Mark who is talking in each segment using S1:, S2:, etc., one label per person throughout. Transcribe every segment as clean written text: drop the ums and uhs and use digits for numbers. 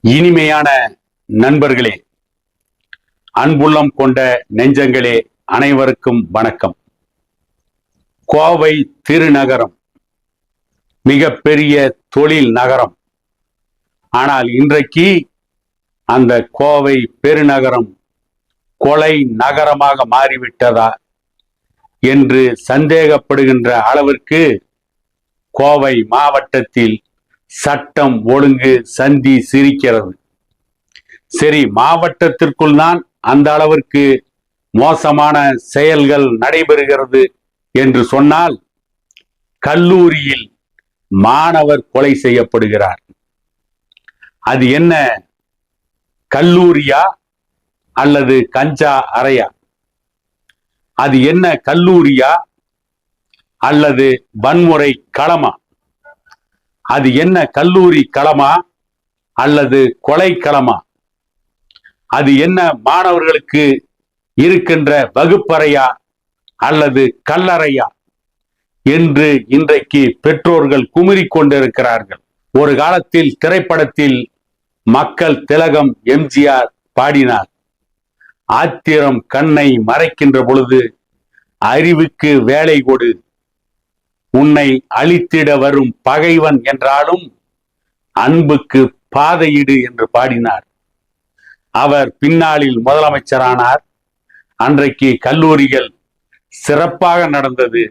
S1: இனிமையான நண்பர்களே, அன்புள்ளம் கொண்ட நெஞ்சங்களே, அனைவருக்கும் வணக்கம். கோவை திருநகரம் மிகப்பெரிய தொழில் நகரம். ஆனால் இன்றைக்கு அந்த கோவை பெருநகரம் கொலை நகரமாக மாறிவிட்டதா என்று சந்தேகப்படுகின்ற அளவிற்கு கோவை மாவட்டத்தில் சட்டம் ஒழுங்கு சந்தி சிரிக்கிறது. சரி, மாவட்டத்திற்குள் தான் அந்த அளவிற்கு மோசமான செயல்கள் நடைபெறுகிறது என்று சொன்னால், கல்லூரியில் மாணவர் கொலை செய்யப்படுகிறார். அது என்ன, கல்லூரியா அல்லது கஞ்சா அறையா? அது என்ன, கல்லூரியா அல்லது வன்முறை களமா? அது என்ன, கல்லூரி களமா அல்லது கொலை களமா? அது என்ன, மாணவர்களுக்கு இருக்கின்ற வகுப்பறையா அல்லது கல்லறையா என்று இன்றைக்கு பெற்றோர்கள் குமுறிக் கொண்டிருக்கிறார்கள். ஒரு காலத்தில் திரைப்படத்தில் மக்கள் திலகம் எம்ஜிஆர் பாடினார், ஆத்திரம் கண்ணை மறைக்கின்ற பொழுது அறிவுக்கு வேலை கொடு, உன்னை அழித்திட வரும் பகைவன் என்றாலும் அன்புக்கு பாதையிடு என்று பாடினார். அவர் பின்னாளில் முதலமைச்சரானார். அன்றைக்கு கல்லூரிகள் சிறப்பாக நடந்தது.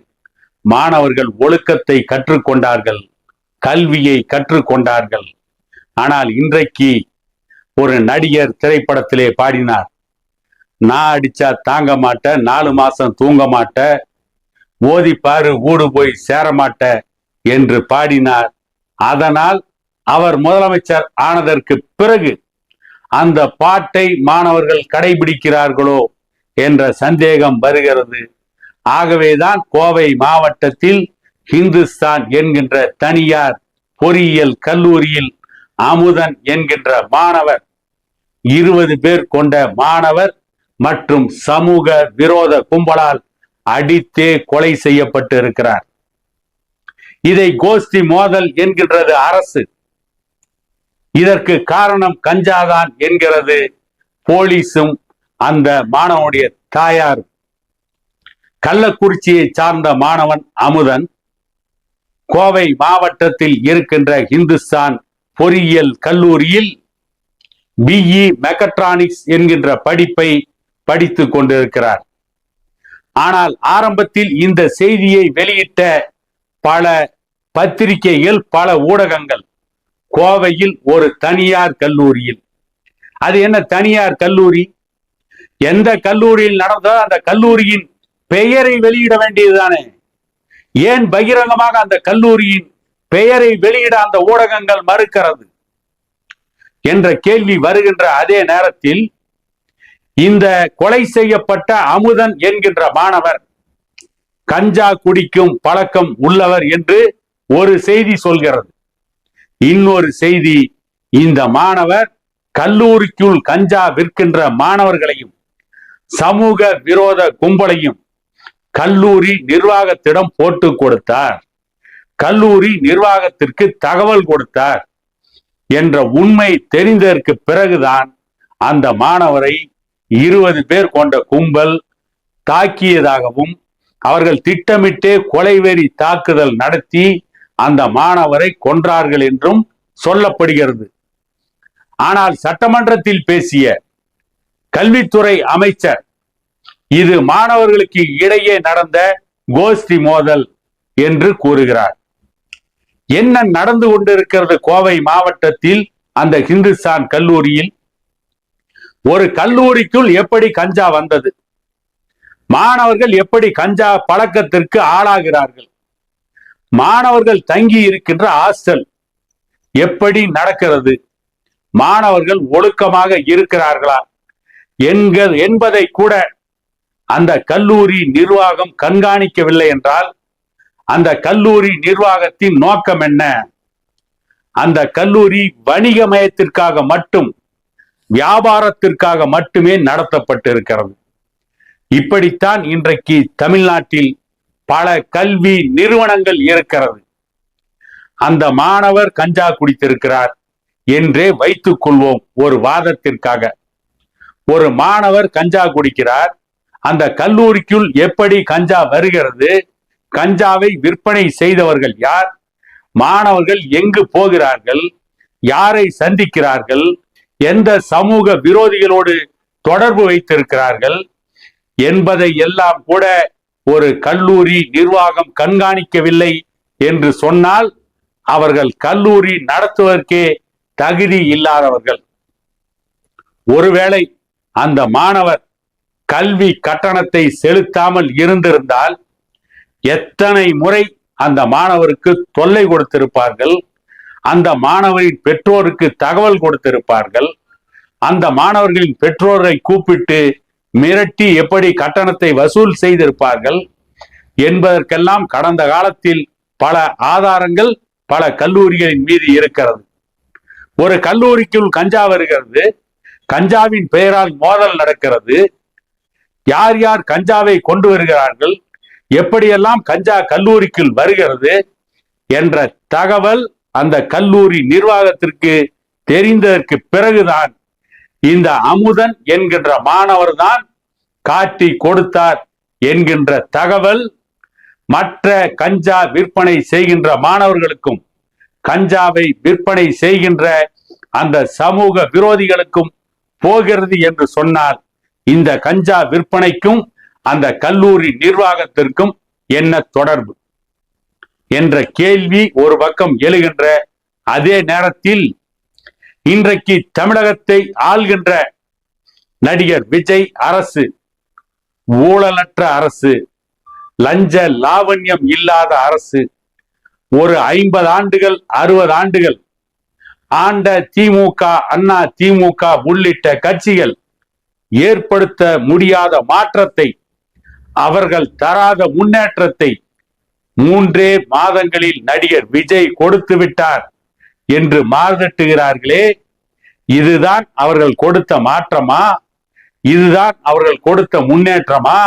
S1: மாணவர்கள் ஒழுக்கத்தை கற்றுக்கொண்டார்கள், கல்வியை கற்றுக்கொண்டார்கள். ஆனால் இன்றைக்கு ஒரு நடிகர் திரைப்படத்திலே பாடினார், நான் அடிச்சா தாங்க மாட்ட, 4 மாசம் தூங்க மாட்ட, ஓதிப்பாரு ஊடு போய் சேரமாட்ட என்று பாடினார். அதனால் அவர் முதலமைச்சர் ஆனதற்கு பிறகு அந்த பாட்டை மாணவர்கள் கடைபிடிக்கிறார்களோ என்ற சந்தேகம் வருகிறது. ஆகவேதான் கோவை மாவட்டத்தில் ஹிந்துஸ்தான் என்கின்ற தனியார் பொறியியல் கல்லூரியில் அமுதன் என்கின்ற மாணவர், 20 பேர் கொண்ட மாணவர் மற்றும் சமூக விரோத கும்பலால் அடித்தே கொலை செய்யப்பட்டு இருக்கிறார். இதை கோஷ்டி மோதல் என்கின்றது அரசு. இதற்கு காரணம் கஞ்சாதான் என்கிறது போலீஸும் அந்த மாணவனுடைய தாயார். கள்ளக்குறிச்சியை சார்ந்த மாணவன் அமுதன் கோவை மாவட்டத்தில் இருக்கின்ற ஹிந்துஸ்தான் பொறியியல் கல்லூரியில் பிஇ மெக்கட்ரானிக்ஸ் என்கின்ற படிப்பை படித்துக் கொண்டிருக்கிறார். ஆனால் ஆரம்பத்தில் இந்த செய்தியை வெளியிட்ட பல பத்திரிகைகள், பல ஊடகங்கள் கோவையில் ஒரு தனியார் கல்லூரியில், அது என்ன தனியார் கல்லூரி, எந்த கல்லூரியில் நடந்தோ அந்த கல்லூரியின் பெயரை வெளியிட வேண்டியதுதானே? ஏன் பகிரங்கமாக அந்த கல்லூரியின் பெயரை வெளியிட அந்த ஊடகங்கள் மறுக்கிறது என்ற கேள்வி வருகின்ற அதே நேரத்தில், இந்த கொலை செய்யப்பட்ட அமுதன் என்கின்ற மாணவர் கஞ்சா குடிக்கும் பழக்கம் உள்ளவர் என்று ஒரு செய்தி சொல்கிறது. இன்னொரு செய்தி, இந்த மாணவர் கல்லூரிக்குள் கஞ்சா விற்கின்ற மாணவர்களையும் சமூக விரோத கும்பலையும் கல்லூரி நிர்வாகத்திடம் போட்டு கொடுத்தார், கல்லூரி நிர்வாகத்திற்கு தகவல் கொடுத்தார் என்ற உண்மை தெரிந்ததற்கு பிறகுதான் அந்த மாணவரை 20 பேர் கொண்ட கும்பல் தாக்கியதாகவும், அவர்கள் திட்டமிட்டே கொலைவெறி தாக்குதல் நடத்தி அந்த மாணவரை கொன்றார்கள் என்றும் சொல்லப்படுகிறது. ஆனால் சட்டமன்றத்தில் பேசிய கல்வித்துறை அமைச்சர், இது மாணவர்களுக்கு இடையே நடந்த கோஷ்டி மோதல் என்று கூறுகிறார். என்ன நடந்து கொண்டிருக்கிறது கோவை மாவட்டத்தில்? அந்த ஹிந்துஸ்தான் கல்லூரியில் ஒரு கல்லூரிக்குள் எப்படி கஞ்சா வந்தது? மாணவர்கள் எப்படி கஞ்சா பழக்கத்திற்கு ஆளாகிறார்கள்? மாணவர்கள் தங்கி இருக்கின்ற ஹாஸ்டல் எப்படி நடக்கிறது? மாணவர்கள் ஒழுக்கமாக இருக்கிறார்களா என்பதை கூட அந்த கல்லூரி நிர்வாகம் கண்காணிக்கவில்லை என்றால், அந்த கல்லூரி நிர்வாகத்தின் நோக்கம் என்ன? அந்த கல்லூரி வணிகமயத்திற்காக மட்டும், வியாபாரத்திற்காக மட்டுமே நடத்தப்பட்டிருக்கிறது. இப்படித்தான் இன்றைக்கு தமிழ்நாட்டில் பல கல்வி நிறுவனங்கள் இருக்கிறது. அந்த மாணவர் கஞ்சா குடித்திருக்கிறார், என்றே வைத்துக் கொள்வோம் ஒரு வாதத்திற்காக. ஒரு மாணவர் கஞ்சா குடிக்கிறார். அந்த கல்லூரிக்குள் எப்படி கஞ்சா வருகிறது? கஞ்சாவை விற்பனை செய்தவர்கள் யார்? மாணவர்கள் எங்கு போகிறார்கள்? யாரை சந்திக்கிறார்கள்? எந்த சமூக விரோதிகளோடு தொடர்பு வைத்திருக்கிறார்கள் என்பதை எல்லாம் கூட ஒரு கல்லூரி நிர்வாகம் கண்காணிக்கவில்லை என்று சொன்னால் அவர்கள் கல்லூரி நடத்துவதற்கே தகுதி இல்லாதவர்கள். ஒருவேளை அந்த மாணவர் கல்வி கட்டணத்தை செலுத்தாமல் இருந்திருந்தால் எத்தனை முறை அந்த மாணவருக்கு தொல்லை கொடுத்திருப்பார்கள், அந்த மாணவரின் பெற்றோருக்கு தகவல் கொடுத்திருப்பார்கள், அந்த மாணவர்களின் பெற்றோரை கூப்பிட்டு மிரட்டி எப்படி கட்டணத்தை வசூல் செய்திருப்பார்கள் என்பதற்கெல்லாம் கடந்த காலத்தில் பல ஆதாரங்கள் பல கல்லூரிகளின் மீது இருக்கிறது. ஒரு கல்லூரிக்குள் கஞ்சா வருகிறது, கஞ்சாவின் பெயரால் மோதல் நடக்கிறது. யார் யார் கஞ்சாவை கொண்டு வருகிறார்கள், எப்படியெல்லாம் கஞ்சா கல்லூரிக்குள் வருகிறது என்ற தகவல் அந்த கல்லூரி நிர்வாகத்திற்கு தெரிந்ததற்கு பிறகுதான் இந்த அமுதன் என்கின்ற மாணவர் தான் காட்டி கொடுத்தார் என்கின்ற தகவல் மற்ற கஞ்சா விற்பனை செய்கின்ற மாணவர்களுக்கும் கஞ்சாவை விற்பனை செய்கின்ற அந்த சமூக விரோதிகளுக்கும் போகிறது என்று சொன்னால் இந்த கஞ்சா விற்பனைக்கும் அந்த கல்லூரி நிர்வாகத்திற்கும் என்ன தொடர்பு என்ற கேள்வி ஒரு பக்கம் எழுகின்ற அதே நேரத்தில் இன்றைக்கு தமிழகத்தை ஆள்கின்ற நடிகர் விஜய் அரசு ஊழலற்ற அரசு, லஞ்ச லாவண்யம் இல்லாத அரசு, ஒரு 50 ஆண்டுகள் 60 ஆண்டுகள் ஆண்ட திமுக, அண்ணா திமுக உள்ளிட்ட கட்சிகள் ஏற்படுத்த முடியாத மாற்றத்தை, அவர்கள் தராத முன்னேற்றத்தை 3 மாதங்களில் நடிகர் விஜய் கொடுத்து விட்டார் என்று மாறுதட்டுகிறார்களே, இதுதான் அவர்கள் கொடுத்த மாற்றமா? இதுதான் அவர்கள் கொடுத்த முன்னேற்றமா?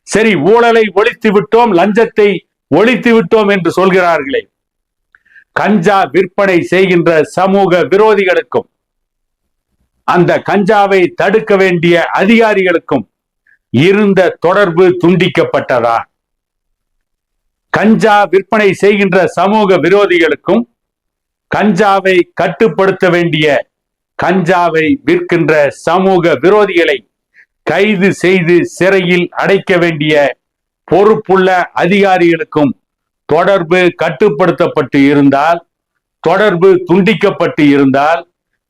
S1: சரி, ஊழலை ஒழித்து விட்டோம், லஞ்சத்தை ஒழித்து விட்டோம் என்று சொல்கிறார்களே, கஞ்சா விற்பனை செய்கின்ற சமூக விரோதிகளுக்கும் அந்த கஞ்சாவை தடுக்க வேண்டிய அதிகாரிகளுக்கும் இருந்த தொடர்பு துண்டிக்கப்பட்டதா? கஞ்சா விற்பனை செய்கின்ற சமூக விரோதிகளுக்கும் கஞ்சாவை கட்டுப்படுத்த வேண்டிய, கஞ்சாவை விற்கின்ற சமூக விரோதிகளை கைது செய்து சிறையில் அடைக்க வேண்டிய பொறுப்புள்ள அதிகாரிகளுக்கும் தொடர்பு கட்டுப்படுத்தப்பட்டு இருந்தால், தொடர்பு துண்டிக்கப்பட்டு இருந்தால்,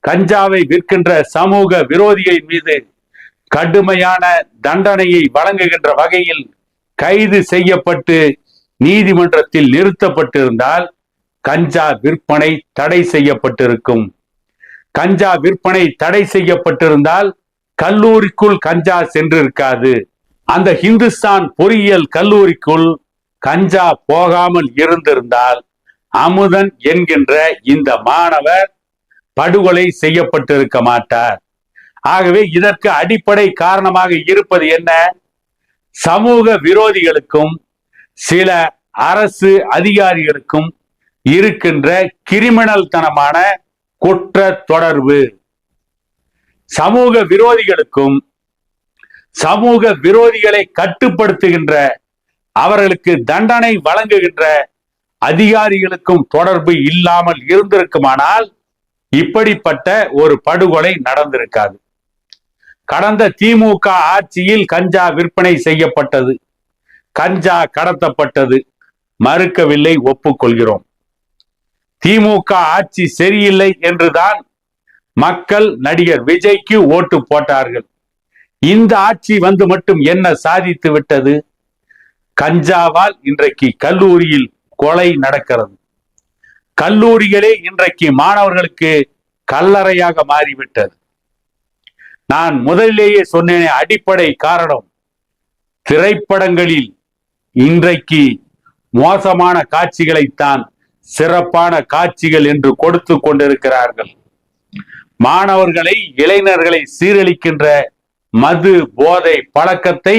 S1: கஞ்சாவை விற்கின்ற சமூக விரோதிகளின் மீது கடுமையான தண்டனையை வழங்குகின்ற வகையில் கைது செய்யப்பட்டு நீதிமன்றத்தில் நிறுத்தப்பட்டிருந்தால் கஞ்சா விற்பனை தடை செய்யப்பட்டிருக்கும். கஞ்சா விற்பனை தடை செய்யப்பட்டிருந்தால் கல்லூரிக்குள் கஞ்சா சென்றிருக்காது. அந்த இந்துஸ்தான் பொறியியல் கல்லூரிக்குள் கஞ்சா போகாமல் இருந்திருந்தால் அமுதன் என்கின்ற இந்த மாணவர் படுகொலை செய்யப்பட்டிருக்க மாட்டார். ஆகவே இதற்கு அடிப்படை காரணமாக இருப்பது என்ன? சமூக விரோதிகளுக்கும் சில அரசு அதிகாரிகளுக்கும் இருக்கின்ற கிரிமினல் தனமான குற்ற தொடர்பு. சமூக விரோதிகளுக்கும் சமூக விரோதிகளை கட்டுப்படுத்துகின்ற, அவர்களுக்கு தண்டனை வழங்குகின்ற அதிகாரிகளுக்கும் தொடர்பு இல்லாமல் இருந்திருக்குமானால் இப்படிப்பட்ட ஒரு படுகொலை நடந்திருக்காது. கடந்த திமுக ஆட்சியில் கஞ்சா விற்பனை செய்யப்பட்டது, கஞ்சா கடத்தப்பட்டது, மறுக்கவில்லை, ஒப்புக்கொள்கிறோம். திமுக ஆட்சி சரியில்லை என்றுதான் மக்கள் நடிகர் விஜய்க்கு ஓட்டு போட்டார்கள். இந்த ஆட்சி வந்து மட்டும் என்ன சாதித்து விட்டது? கஞ்சாவால் இன்றைக்கு கல்லூரியில் கொலை நடக்கிறது. கல்லூரிகளே இன்றைக்கு மாணவர்களுக்கு கல்லறையாக மாறிவிட்டது. நான் முதலிலேயே சொன்னேனே, அடிப்படை காரணம் திரைப்படங்களில் இன்றைக்கு மோசமான காட்சிகளைத்தான் சிறப்பான காட்சிகள் என்று கொடுத்து கொண்டிருக்கிறார்கள். மாணவர்களை, இளைஞர்களை சீரழிக்கின்ற மது போதை பழக்கத்தை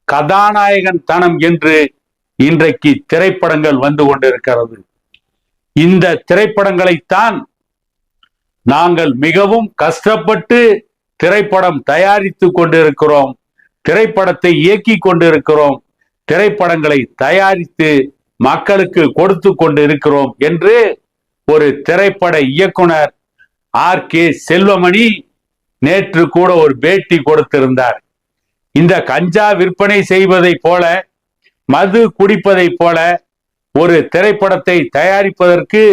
S1: கதாநாயகன் தனம் என்று இன்றைக்கு திரைப்படங்கள் வந்து கொண்டிருக்கிறது. இந்த திரைப்படங்களைத்தான் நாங்கள் மிகவும் கஷ்டப்பட்டு திரைப்படம் தயாரித்து கொண்டிருக்கிறோம், திரைப்படத்தை இயக்கி கொண்டிருக்கிறோம், திரைப்படங்களை தயாரித்து மக்களுக்கு கொடுத்து கொண்டிருக்கிறோம் என்று ஒரு திரைப்பட இயக்குனர் R.K. செல்வமணி நேற்று கூட ஒரு பேட்டி கொடுத்திருந்தார். இந்த கஞ்சா விற்பனை செய்வதை போல, மது குடிப்பதை போல ஒரு திரைப்படத்தை தயாரிப்பதற்கு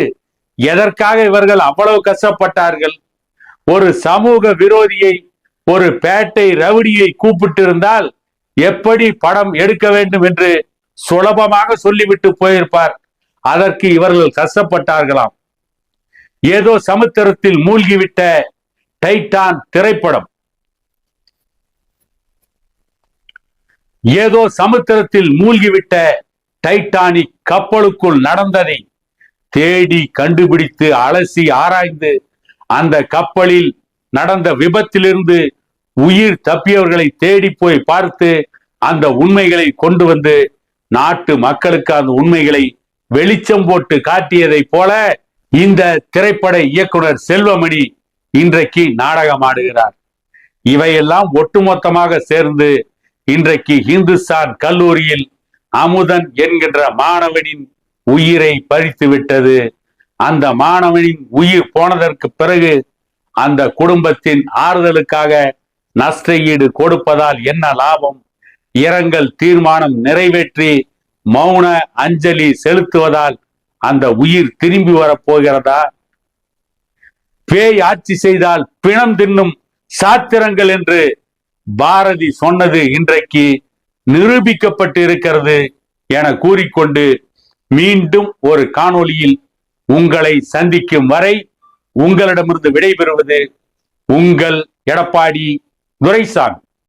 S1: எதற்காக இவர்கள் அவ்வளவு கஷ்டப்பட்டார்கள்? ஒரு சமூக விரோதியை, ஒரு பேட்டை ரவுடியை கூப்பிட்டு இருந்தால் எப்படி படம் எடுக்க வேண்டும் என்று சுலபமாக சொல்லிவிட்டு போயிருப்பார். அதற்கு இவர்கள் கஷ்டப்பட்டார்களாம். ஏதோ சமுத்திரத்தில் மூழ்கிவிட்ட டைட்டான் திரைப்படம், ஏதோ சமுத்திரத்தில் மூழ்கிவிட்ட டைட்டானிக் கப்பலுக்குள் நடந்ததை தேடி கண்டுபிடித்து அலசி ஆராய்ந்து அந்த கப்பலில் நடந்த விபத்திலிருந்து உயிர் தப்பியவர்களை தேடி போய் பார்த்து அந்த உண்மைகளை கொண்டு வந்து நாட்டு மக்களுக்கு அந்த உண்மைகளை வெளிச்சம் போட்டு காட்டியதை போல இந்த திரைப்பட இயக்குனர் செல்வமணி இன்றைக்கு நாடகமாடுகிறார். இவையெல்லாம் ஒட்டுமொத்தமாக சேர்ந்து இன்றைக்கு இந்துஸ்தான் கல்லூரியில் அமுதன் என்கின்ற மாணவனின் உயிரை பறித்து விட்டது. அந்த மாணவனின் உயிர் போனதற்கு பிறகு அந்த குடும்பத்தின் ஆறுதலுக்காக நஷ்ட ஈடு கொடுப்பதால் என்ன லாபம்? இரங்கல் தீர்மானம் நிறைவேற்றி மௌன அஞ்சலி செலுத்துவதால் அந்த உயிர் திரும்பி வரப்போகிறதா? பேய் ஆட்சி செய்தால் பிணம் தின்னும் சாத்திரங்கள் என்று பாரதி சொன்னது இன்றைக்கு நிரூபிக்கப்பட்டு இருக்கிறது என கூறிக்கொண்டு மீண்டும் ஒரு காணொளியில் உங்களை சந்திக்கும் வரை உங்களிடமிருந்து விடைபெறுவது உங்கள் எடப்பாடி துரைசாமி.